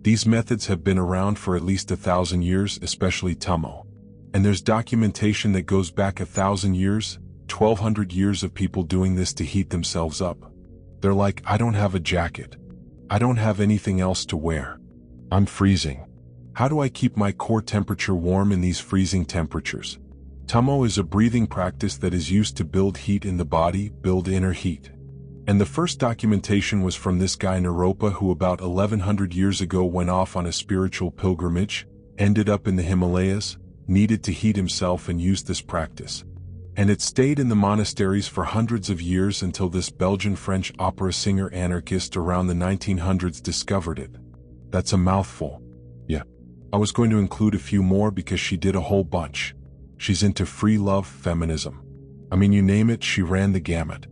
These methods have been around for at least 1,000 years, especially Tummo. And there's documentation that goes back 1,000 years, 1,200 years of people doing this to heat themselves up. They're like, I don't have a jacket. I don't have anything else to wear. I'm freezing. How do I keep my core temperature warm in these freezing temperatures? Tummo is a breathing practice that is used to build heat in the body, build inner heat. And the first documentation was from this guy Naropa, who about 1,100 years ago went off on a spiritual pilgrimage, ended up in the Himalayas, needed to heat himself and used this practice. And it stayed in the monasteries for hundreds of years until this Belgian-French opera singer anarchist around the 1900s discovered it. That's a mouthful. Yeah. I was going to include a few more because she did a whole bunch. She's into free love, feminism. I mean, you name it, she ran the gamut.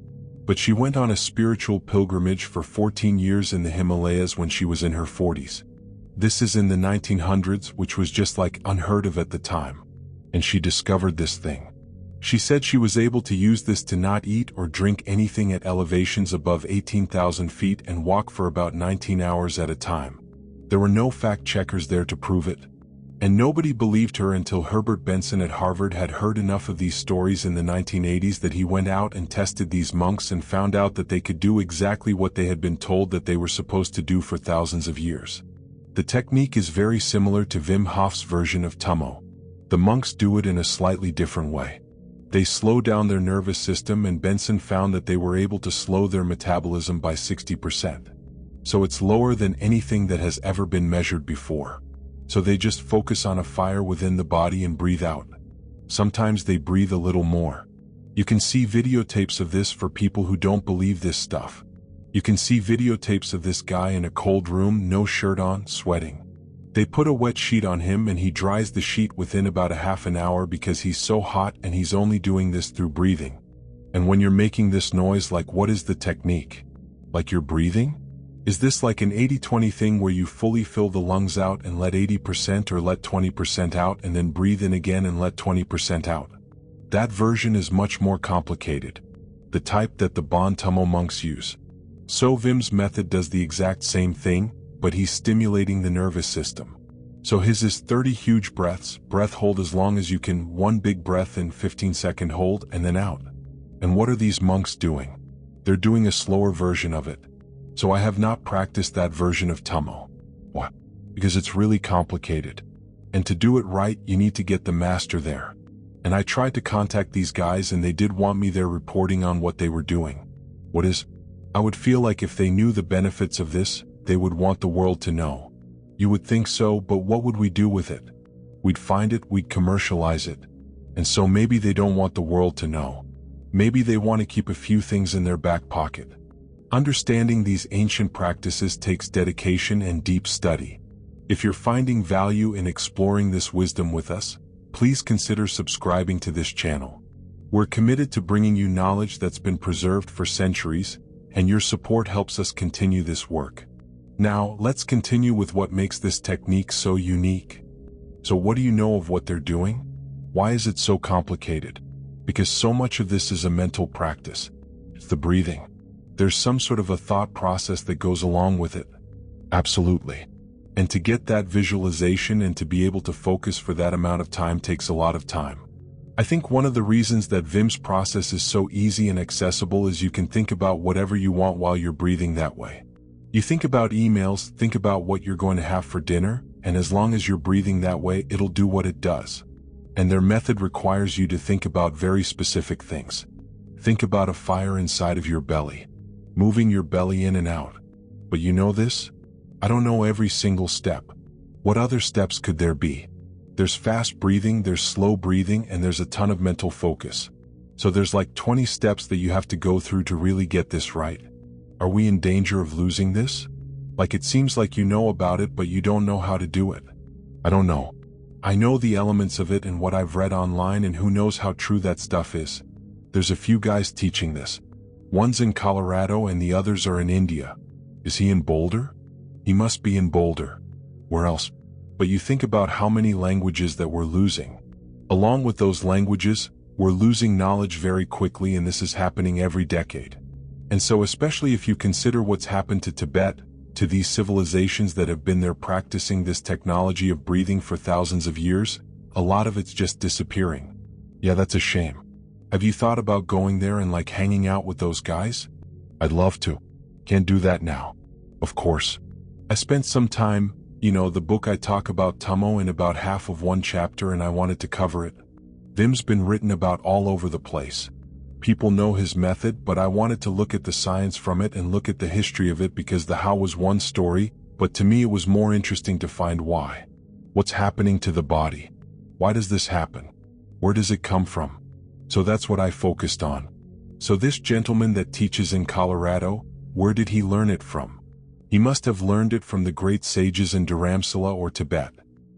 But she went on a spiritual pilgrimage for 14 years in the Himalayas when she was in her 40s. This is in the 1900s, which was just like unheard of at the time. And she discovered this thing. She said she was able to use this to not eat or drink anything at elevations above 18,000 feet and walk for about 19 hours at a time. There were no fact checkers there to prove it. And nobody believed her until Herbert Benson at Harvard had heard enough of these stories in the 1980s that he went out and tested these monks and found out that they could do exactly what they had been told that they were supposed to do for thousands of years. The technique is very similar to Wim Hof's version of Tummo. The monks do it in a slightly different way. They slow down their nervous system, and Benson found that they were able to slow their metabolism by 60%. So it's lower than anything that has ever been measured before. So they just focus on a fire within the body and breathe out. Sometimes they breathe a little more. You can see videotapes of this for people who don't believe this stuff. You can see videotapes of this guy in a cold room, no shirt on, sweating. They put a wet sheet on him and he dries the sheet within about a half an hour because he's so hot, and he's only doing this through breathing. And when you're making this noise, like, what is the technique? Like you're breathing? Is this like an 80-20 thing where you fully fill the lungs out and let 80% or let 20% out and then breathe in again and let 20% out? That version is much more complicated. The type that the Bon Tummo monks use. So Wim's method does the exact same thing, but he's stimulating the nervous system. So his is 30 huge breaths, breath hold as long as you can, one big breath in, 15-second hold, and then out. And what are these monks doing? They're doing a slower version of it. So I have not practiced that version of Tummo. Why? Because it's really complicated. And to do it right, you need to get the master there. And I tried to contact these guys and they did want me there reporting on what they were doing. What is? I would feel like if they knew the benefits of this, they would want the world to know. You would think so, but what would we do with it? We'd find it, we'd commercialize it. And so maybe they don't want the world to know. Maybe they want to keep a few things in their back pocket. Understanding these ancient practices takes dedication and deep study. If you're finding value in exploring this wisdom with us, please consider subscribing to this channel. We're committed to bringing you knowledge that's been preserved for centuries, and your support helps us continue this work. Now, let's continue with what makes this technique so unique. So what do you know of what they're doing? Why is it so complicated? Because so much of this is a mental practice. It's the breathing. There's some sort of a thought process that goes along with it. Absolutely. And to get that visualization and to be able to focus for that amount of time takes a lot of time. I think one of the reasons that Wim's process is so easy and accessible is you can think about whatever you want while you're breathing that way. You think about emails, think about what you're going to have for dinner, and as long as you're breathing that way, it'll do what it does. And their method requires you to think about very specific things. Think about a fire inside of your belly. Moving your belly in and out. But you know this? I don't know every single step. What other steps could there be? There's fast breathing, there's slow breathing, and there's a ton of mental focus. So there's like 20 steps that you have to go through to really get this right. Are we in danger of losing this? Like it seems like you know about it, but you don't know how to do it. I don't know. I know the elements of it and what I've read online, and who knows how true that stuff is. There's a few guys teaching this. One's in Colorado and the others are in India. Is he in Boulder? He must be in Boulder. Where else? But you think about how many languages that we're losing. Along with those languages, we're losing knowledge very quickly, and this is happening every decade. And so especially if you consider what's happened to Tibet, to these civilizations that have been there practicing this technology of breathing for thousands of years, a lot of it's just disappearing. Yeah, that's a shame. Have you thought about going there and like hanging out with those guys? I'd love to. Can't do that now. Of course. I spent some time, the book I talk about Tummo in about half of one chapter and I wanted to cover it. Vim's been written about all over the place. People know his method, but I wanted to look at the science from it and look at the history of it because the how was one story, but to me it was more interesting to find why. What's happening to the body? Why does this happen? Where does it come from? So that's what I focused on. So this gentleman that teaches in Colorado, where did he learn it from? He must have learned it from the great sages in Dharamsala or Tibet.